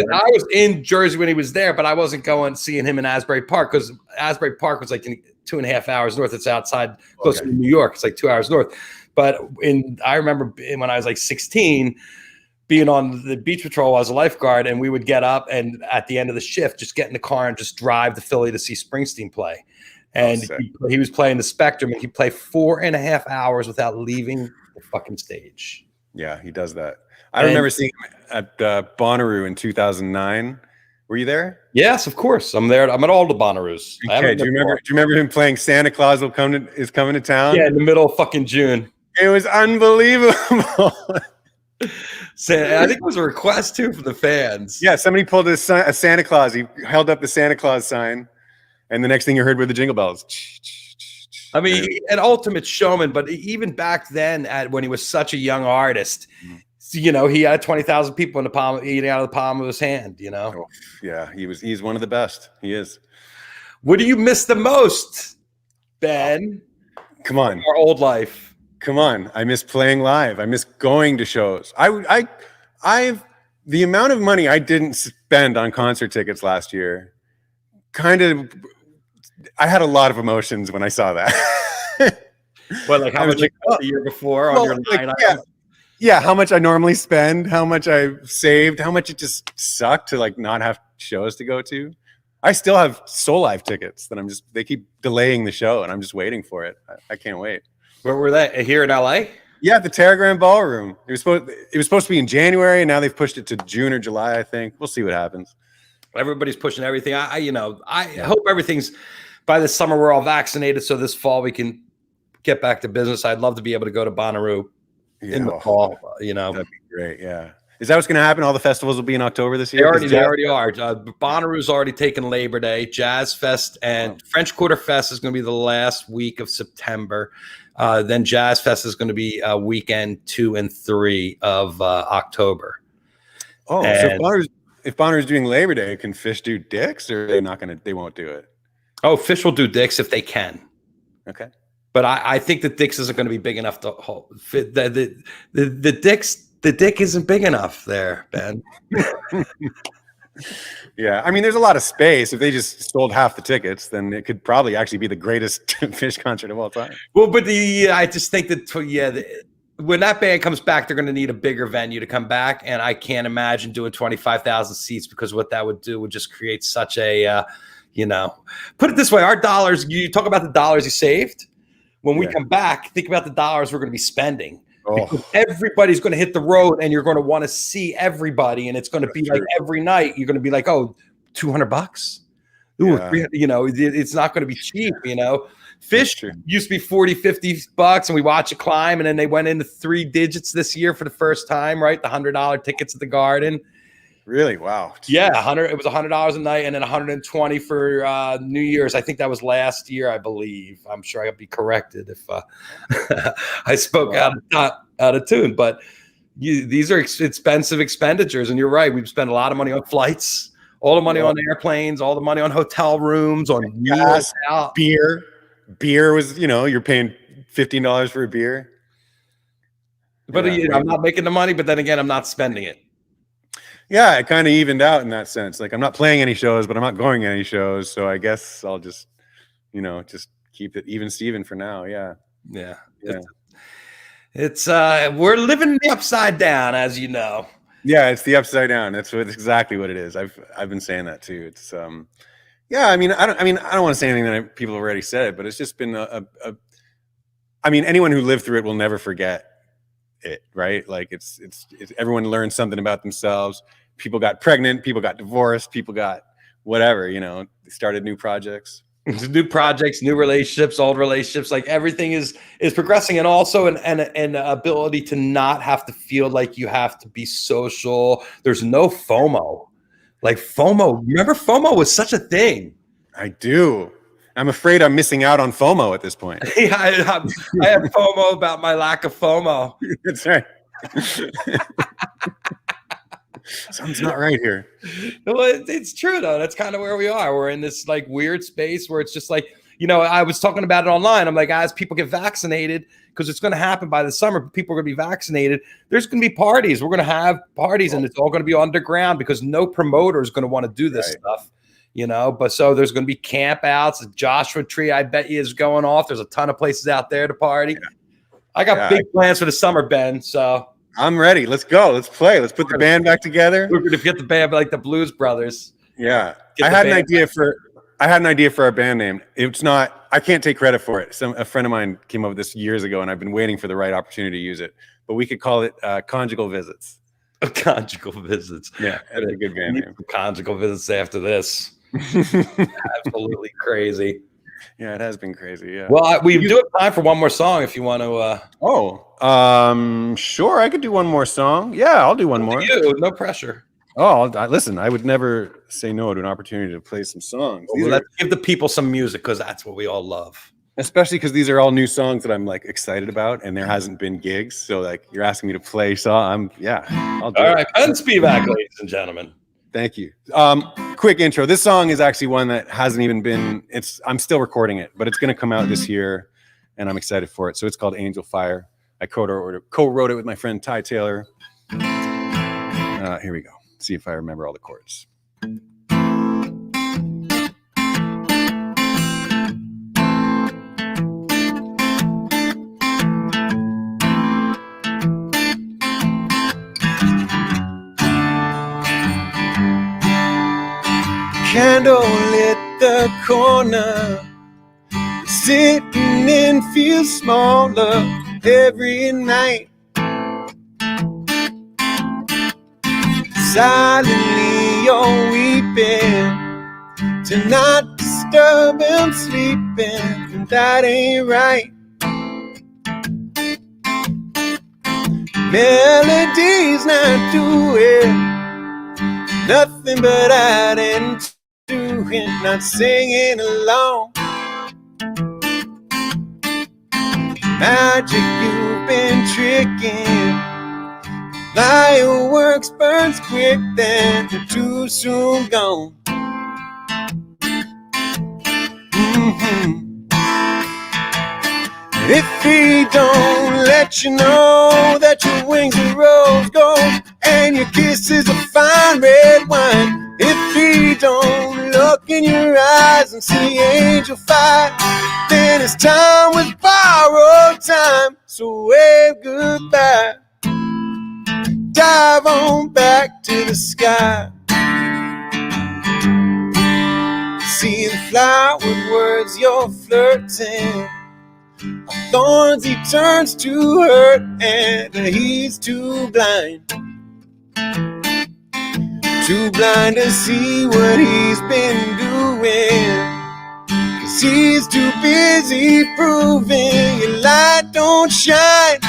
in Jersey when he was there, but I wasn't seeing him in Asbury Park because Asbury Park was like 2.5 hours north. It's outside close to New York. It's like 2 hours north. But I remember when I was like 16, being on the beach patrol as a lifeguard, and we would get up and at the end of the shift, just get in the car and just drive to Philly to see Springsteen play. And he was playing the Spectrum, and he'd play 4.5 hours without leaving the fucking stage. Yeah, he does that. I remember seeing him at Bonnaroo in 2009. Were you there? Yes, of course. I'm there. I'm at all the Bonnaroos. Okay. Do you remember him playing Santa Claus is coming to town? Yeah, in the middle of fucking June. It was unbelievable. I think it was a request too from the fans. Yeah, somebody pulled a Santa Claus. He held up the Santa Claus sign, and the next thing you heard were the jingle bells. I mean, an ultimate showman. But even back then, when he was such a young artist, he had 20,000 people eating out of the palm of his hand. Oh, yeah, he's one of the best. He is. What do you miss the most, Ben? Come on, our old life. Come on. I miss playing live. I miss going to shows. The amount of money I didn't spend on concert tickets last year, I had a lot of emotions when I saw that. Well, like how much the year before on your line item? Yeah, how much I normally spend, how much I saved, how much it just sucked to like not have shows to go to. I still have Soul Live tickets that they keep delaying the show, and I'm just waiting for it. I can't wait. Where were they? Here in LA? Yeah, at the Terragram Ballroom. It was supposed to be in January, and now they've pushed it to June or July, I think. We'll see what happens. Everybody's pushing everything. I hope everything's by this summer we're all vaccinated, so this fall we can get back to business. I'd love to be able to go to Bonnaroo in the fall. That'd be great. Yeah. Is that what's going to happen? All the festivals will be in October this year? They already are. Bonnaroo's already taken Labor Day. Jazz Fest and French Quarter Fest is going to be the last week of September. Then Jazz Fest is going to be weekend 2 and 3 of October. Oh, and so if Bonner's doing Labor Day, can Fish do Dicks, or are they not going to? They won't do it. Oh, Fish will do Dicks if they can. Okay, but I think the Dicks isn't going to be big enough to hold the Dicks. The Dick isn't big enough there, Ben. Yeah, I mean, there's a lot of space. If they just sold half the tickets, then it could probably actually be the greatest Fish concert of all time. Well, but I just think that when that band comes back, they're going to need a bigger venue to come back, and I can't imagine doing 25,000 seats, because what that would do would just create such a, put it this way: our dollars. You talk about the dollars you saved. When we come back, think about the dollars we're going to be spending. Because everybody's going to hit the road, and you're going to want to see everybody, and it's going to be like every night. You're going to be like, oh, $200. Ooh, it's not going to be cheap, Fish used to be 40, $50, and we watch it climb, and then they went into 3 digits this year for the first time, right? The $100 tickets at the Garden. Really? Wow. Yeah, it was $100 a night, and then $120 for New Year's. I think that was last year, I believe. I'm sure I'll be corrected if I spoke out of tune. But these are expensive expenditures, and you're right. We've spent a lot of money on flights, all the money on airplanes, all the money on hotel rooms, on gas, beer. Beer was, you're paying $15 for a beer. But I'm not making the money, but then again, I'm not spending it. Yeah, it kind of evened out in that sense. Like, I'm not playing any shows, but I'm not going to any shows. So I guess I'll just, just keep it even Steven for now. Yeah. Yeah. It's we're living the upside down, as you know. Yeah, it's the upside down. That's exactly what it is. I've been saying that too. It's yeah, I don't want to say anything that people have already said, but it's just been anyone who lived through it will never forget it, right? Like it's everyone learned something about themselves. People got pregnant, people got divorced, people got whatever, they started new projects. New projects, new relationships, old relationships, like everything is progressing, and also an ability to not have to feel like you have to be social. There's no FOMO. Like FOMO, remember FOMO was such a thing. I do. I'm afraid I'm missing out on FOMO at this point. Yeah, I have FOMO about my lack of FOMO. That's right. Something's not right here. Well, it's true though. That's kind of where we are. We're in this like weird space where it's just like, I was talking about it online. I'm like, as people get vaccinated, because it's going to happen by the summer, people are going to be vaccinated. There's going to be parties. We're going to have parties, and it's all going to be underground because no promoter is going to want to do this stuff. But so there's going to be camp outs. The Joshua Tree, I bet you, is going off. There's a ton of places out there to party. Yeah. I got big plans for the summer, Ben. So I'm ready. Let's go. Let's play. Let's put the band back together. We're going to get the band like the Blues Brothers. Yeah. I had an idea for our band name. It's not, I can't take credit for it. A friend of mine came up with this years ago, and I've been waiting for the right opportunity to use it. But we could call it Conjugal Visits. Conjugal Visits. Yeah, that's a good band name. Conjugal Visits after this. Absolutely crazy. Yeah, it has been crazy. Yeah. Well, we do have time for one more song if you want to. Sure. I could do one more song. Yeah, I'll do one more. No pressure. Oh, listen. I would never say no to an opportunity to play some songs. Let's give the people some music, because that's what we all love. Especially because these are all new songs that I'm like excited about, and there hasn't been gigs. So like, you're asking me to play song. I'll do it. All right, Ben Spivak, ladies and gentlemen. Thank you. Quick intro. This song is actually one that hasn't even been. I'm still recording it, but it's going to come out this year, and I'm excited for it. So it's called Angel Fire. I co-wrote it with my friend Ty Taylor. Here we go. See if I remember all the chords. Candle lit the corner, sitting in feels smaller every night. Silently you're weeping to not disturb him sleeping, and that ain't right. Melody's not doing nothing but adding to it, not singing along. Magic you've been tricking. Fireworks burns quick, then they're too soon gone. If he don't let you know that your wings are rose gold and your kiss is a fine red wine, if he don't look in your eyes and see angel fire, then his time was borrowed time. So wave goodbye, dive on back to the sky. See the flowered words you're flirting, thorns he turns to hurt, and he's too blind to see what he's been doing, 'cause he's too busy proving your light don't shine.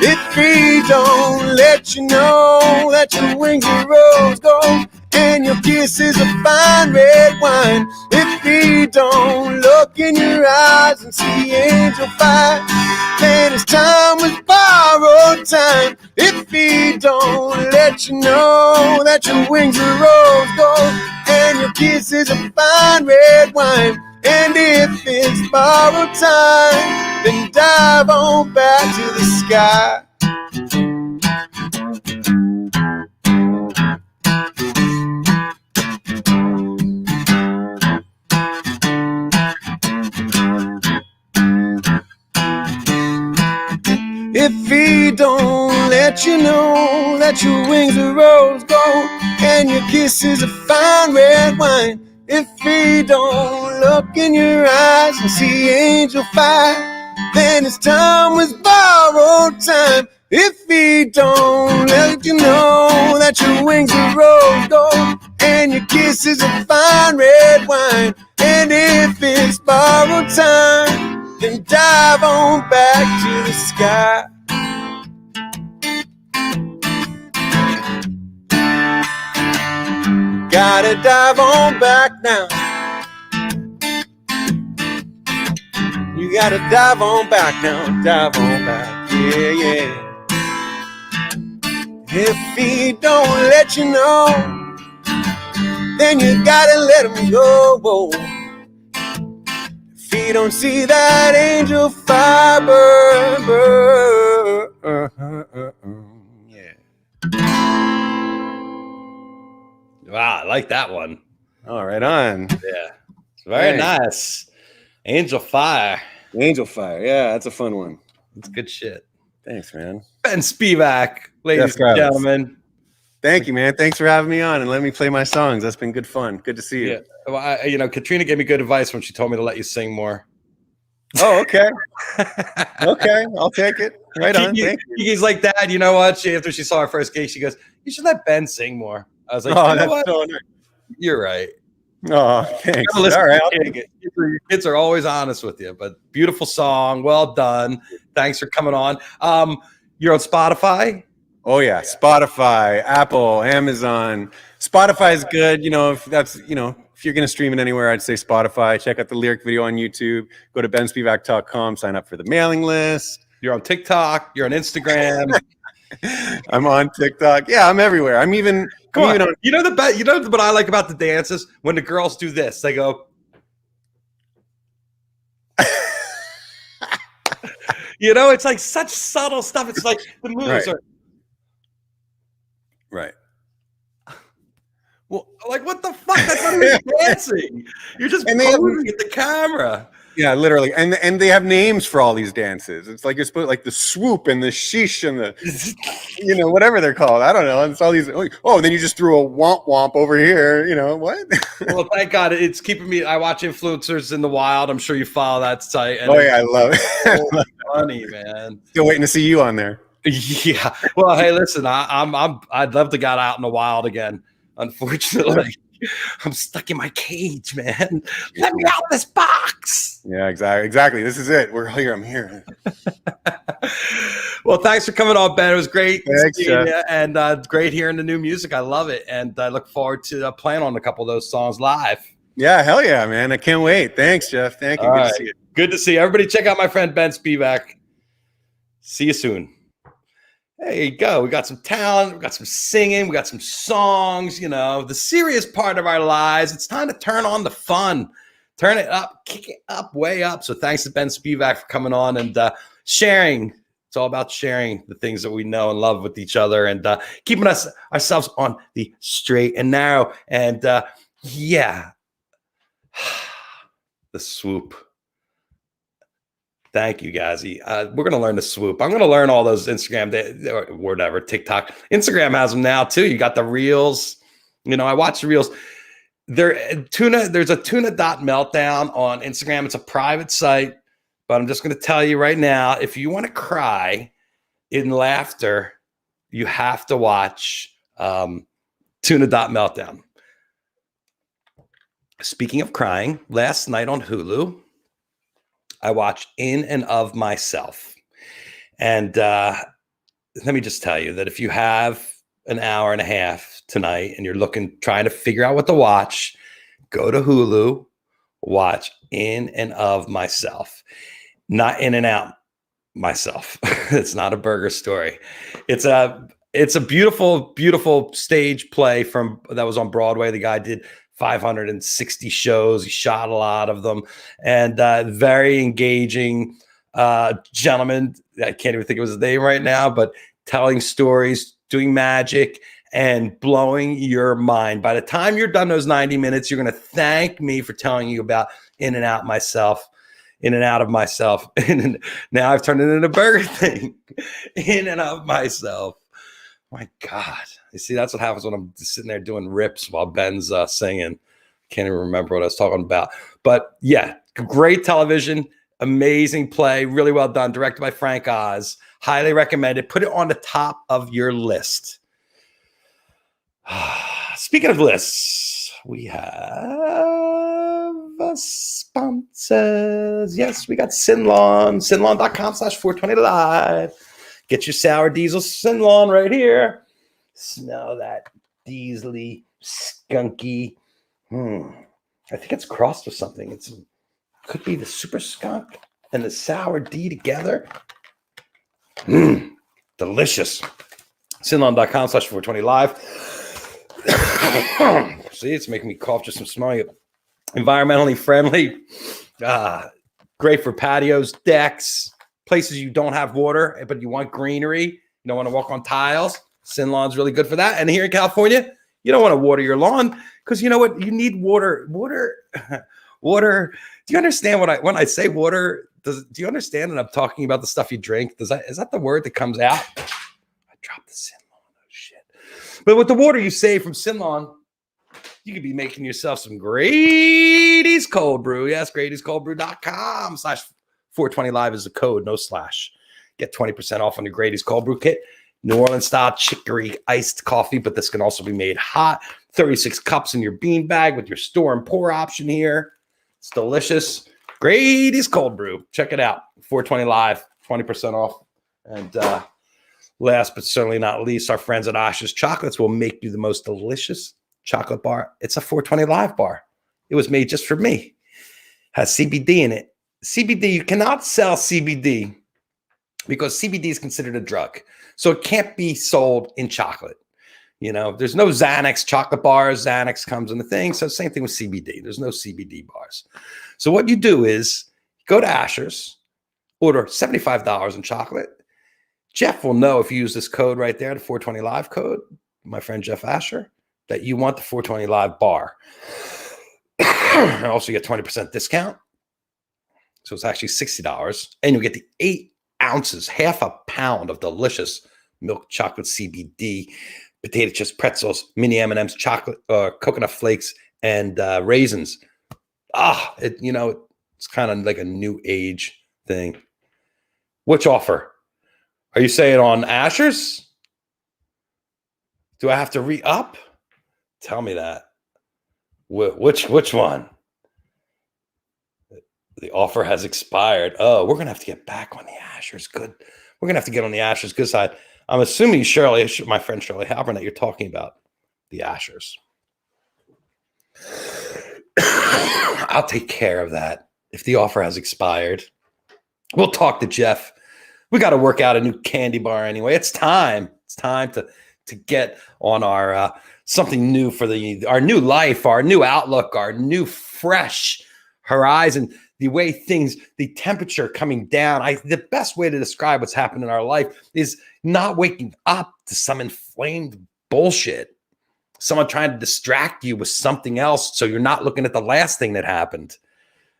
If he don't let you know that your wings are rose gold and your kiss is a fine red wine, if he don't look in your eyes and see angel fire, then his time was borrowed time. If he don't let you know that your wings are rose gold and your kiss is a fine red wine, and if it's borrowed time, then dive on back to the sky. If he don't let you know that your wings are rose gold and your kiss is a fine red wine, if he don't look in your eyes and see angel fire, then his time was borrowed time. If he don't let you know that your wings are rose gold and your kiss is a fine red wine, and if it's borrowed time, then dive on back to the sky. Gotta dive on back now. You gotta dive on back now, dive on back, yeah, yeah. If he don't let you know, then you gotta let him go. If he don't see that angel fire burn, yeah. Wow, I like that one. All right, on. Yeah. Very nice. Angel Fire. Angel Fire, yeah, that's a fun one. It's good shit. Thanks, man. Ben Spivak, ladies and gentlemen. Thank you, man. Thanks for having me on and letting me play my songs. That's been good fun. Good to see you. Yeah. Well, Katrina gave me good advice when she told me to let you sing more. Oh, okay. Okay, I'll take it. Right on. Thank you. He's like, Dad, you know what? After she saw our first gig, she goes, "You should let Ben sing more." I was like, "Oh, you know that's what? so nice." You're right. Oh, thanks. All right, I'll take it. Your kids are always honest with you, but beautiful song. Well done. Thanks for coming on. You're on Spotify? Oh, yeah. Spotify, Apple, Amazon. Spotify is good. If you're going to stream it anywhere, I'd say Spotify. Check out the lyric video on YouTube. Go to benspivak.com. Sign up for the mailing list. You're on TikTok. You're on Instagram. I'm on TikTok. Yeah, I'm everywhere. I'm even on. You know what I like about the dances? When the girls do this, they go. It's like such subtle stuff. It's like the moves are. Right. Well, like what the fuck? That's not even dancing. You're just posing at the camera. Yeah, literally, and they have names for all these dances. It's like you're supposed like the swoop and the sheesh and the, whatever they're called. I don't know. It's all these. Oh, then you just threw a womp womp over here. What? Well, thank God it's keeping me. I watch influencers in the wild. I'm sure you follow that site. And I love it. So funny, man. Still waiting to see you on there. Yeah. Well, hey, listen, I'd love to get out in the wild again. Unfortunately. I'm stuck in my cage, man. Let me out of this box. Yeah, exactly. This is it. We're here. I'm here. Well, thanks for coming on, Ben. It was great Thanks, seeing Jeff. you, and great hearing the new music. I love it, and I look forward to playing on a couple of those songs live. Yeah, hell yeah, man. I can't wait. Thanks, Jeff. Thank you. All Good right. to see you. Good to see you. Everybody check out my friend Ben Spivak. See you soon. There you go. We got some talent. We got some singing. We got some songs, the serious part of our lives. It's time to turn on the fun. Turn it up, kick it up, way up. So thanks to Ben Spivak for coming on and sharing. It's all about sharing the things that we know and love with each other and keeping ourselves on the straight and narrow. And yeah, the swoop. Thank you, guys. We're going to learn the swoop. I'm going to learn all those Instagram, or whatever, TikTok. Instagram has them now, too. You got the reels. I watch the reels. There's a tuna.meltdown on Instagram. It's a private site, but I'm just going to tell you right now, if you want to cry in laughter, you have to watch tuna.meltdown. Speaking of crying, last night on Hulu, I watched In and of Myself. And let me just tell you that if you have an hour and a half tonight and you're trying to figure out what to watch, go to Hulu, watch In and of Myself. Not In and Out Myself. It's not a burger story. It's a beautiful, beautiful stage play that was on Broadway. The guy did 560 shows. He shot a lot of them, and very engaging gentleman. I can't even think of his name right now, but telling stories, doing magic, and blowing your mind. By the time you're done those 90 minutes, you're going to thank me for telling you about In and Out Myself. In and Out of Myself. And now I've turned it into a burger thing. In and of Myself. My God. You see, that's what happens when I'm sitting there doing rips while Ben's singing. Can't even remember what I was talking about. But yeah, great television, amazing play, really well done, directed by Frank Oz. Highly recommended. Put it on the top of your list. Speaking of lists, we have sponsors. Yes, we got Sinlon, sinlon.com/420live. Get your sour diesel Sinlon right here. Smell that diesely, skunky. I think it's crossed with something. It could be the super skunk and the sour D together. Delicious. Sinlon.com/420live. See, it's making me cough just from smelling it. Environmentally friendly. Great for patios, decks, places you don't have water, but you want greenery. You don't want to walk on tiles. Sinlon's really good for that. And here in California, you don't want to water your lawn because you know what? You need water. Water. Do you understand when I say water? Do you understand that I'm talking about the stuff you drink? Is that the word that comes out? I dropped the Sinlon. Oh shit! But with the water you save from Sinlon, you could be making yourself some Grady's cold brew. Yes, Grady'sColdBrew.com/420live is the code, no slash. Get 20% off on the Grady's Cold Brew Kit. New Orleans style chicory iced coffee, but this can also be made hot. 36 cups in your bean bag with your store and pour option here. It's delicious. Grady's Cold Brew. Check it out. 420 Live, 20% off. And last but certainly not least, our friends at Asha's Chocolates will make you the most delicious chocolate bar. It's a 420 Live bar. It was made just for me. Has CBD in it. CBD, you cannot sell CBD because CBD is considered a drug. So it can't be sold in chocolate. There's no Xanax chocolate bars. Xanax comes in the thing. So same thing with CBD. There's no CBD bars. So what you do is go to Asher's, order $75 in chocolate. Jeff will know if you use this code right there, the 420 Live code, my friend Jeff Asher, that you want the 420 Live bar. And also get 20% discount. So it's actually $60. And you'll get the 8 ounces, half a pound of delicious milk chocolate CBD, potato chips, pretzels, mini M&Ms, chocolate, coconut flakes, and raisins. It's kind of like a new age thing. Which offer? Are you saying on Asher's? Do I have to re-up? Tell me that. Which one? The offer has expired. Oh, we're gonna have to get back on the Asher's good. We're gonna have to get on the Asher's good side. I'm assuming Shirley, my friend Shirley Halpern, that you're talking about the Ashers. I'll take care of that. If the offer has expired, we'll talk to Jeff. We got to work out a new candy bar anyway. It's time. It's time to get on our something new for our new life, our new outlook, our new fresh horizon. The way things, the temperature coming down. The best way to describe what's happened in our life is not waking up to some inflamed bullshit. Someone trying to distract you with something else so you're not looking at the last thing that happened.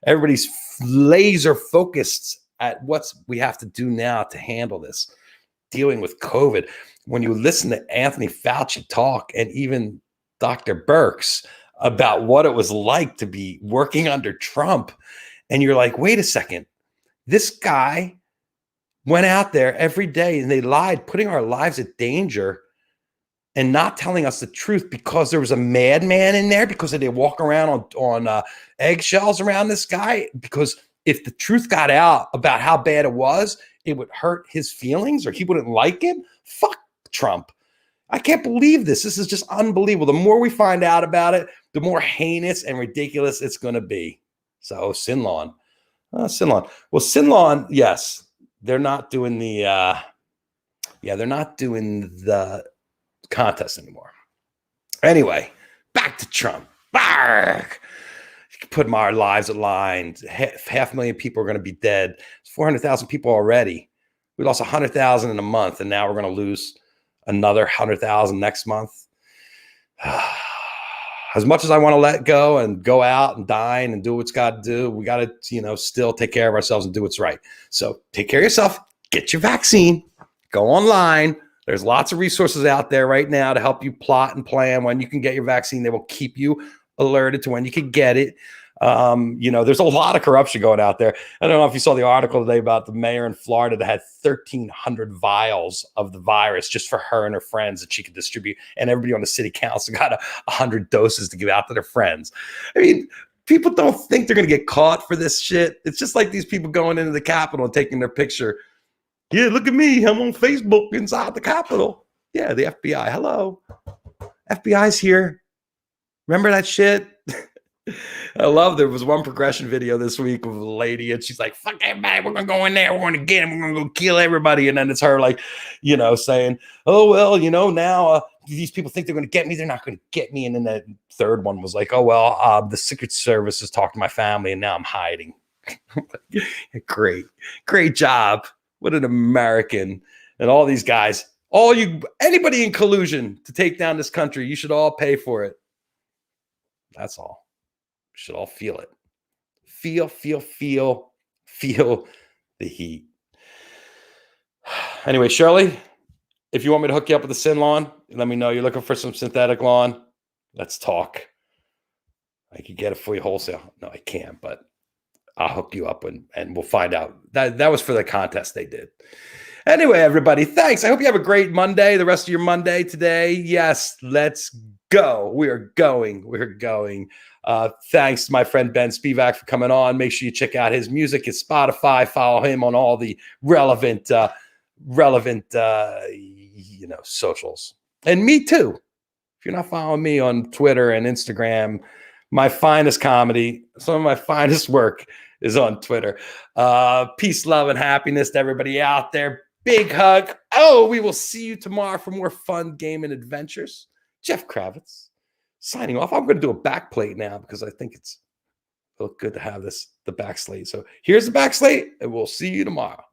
Everybody's laser focused at what we have to do now to handle this, dealing with COVID. When you listen to Anthony Fauci talk and even Dr. Birx about what it was like to be working under Trump, and you're like, wait a second, this guy went out there every day and they lied, putting our lives at danger and not telling us the truth because there was a madman in there, because they walk around on eggshells around this guy. Because if the truth got out about how bad it was, it would hurt his feelings or he wouldn't like it. Fuck Trump. I can't believe this. This is just unbelievable. The more we find out about it, the more heinous and ridiculous it's going to be. So Sinlon. Sinlon. Well, Sinlon, yes, they're not doing the they're not doing the contest anymore. Anyway, back to Trump. Put our lives at line. 500,000 people are going to be dead. 400,000 people already. We lost 100,000 in a month, and now we're going to lose another 100,000 next month. As much as I want to let go and go out and dine and do what's got to do, we got to, still take care of ourselves and do what's right. So take care of yourself. Get your vaccine. Go online. There's lots of resources out there right now to help you plot and plan when you can get your vaccine. They will keep you alerted to when you can get it. There's a lot of corruption going out there. I don't know if you saw the article today about the mayor in Florida that had 1,300 vials of the virus just for her and her friends that she could distribute. And everybody on the city council got 100 doses to give out to their friends. I mean, people don't think they're going to get caught for this shit. It's just like these people going into the Capitol and taking their picture. Yeah, look at me. I'm on Facebook inside the Capitol. Yeah, the FBI. Hello. FBI's here. Remember that shit? I love there was one progression video this week of a lady and she's like, fuck everybody, we're gonna go in there, we're gonna get him, we're gonna go kill everybody. And then it's her like, saying, oh well, now these people think they're gonna get me, they're not gonna get me. And then the third one was like, oh well, the Secret Service has talked to my family and now I'm hiding. Great job. What an American. And all these guys, anybody in collusion to take down this country, you should all pay for it. That's all. We should all feel it. Feel the heat. Anyway, Shirley, if you want me to hook you up with the Sin lawn, let me know. You're looking for some synthetic lawn. Let's talk. I could get it for you wholesale. No, I can't, but I'll hook you up and we'll find out. That was for the contest they did. Anyway, everybody, thanks. I hope you have a great Monday, the rest of your Monday today. Yes, let's go. We're going. Thanks to my friend Ben Spivak for coming on. Make sure you check out his music, his Spotify. Follow him on all the relevant socials. And me too. If you're not following me on Twitter and Instagram, my finest comedy, some of my finest work is on Twitter. Peace, love, and happiness to everybody out there. Big hug. Oh, we will see you tomorrow for more fun game and adventures. Jeff Kravitz signing off. I'm going to do a back plate now because I think it'll look good to have the back slate. So here's the back slate, and we'll see you tomorrow.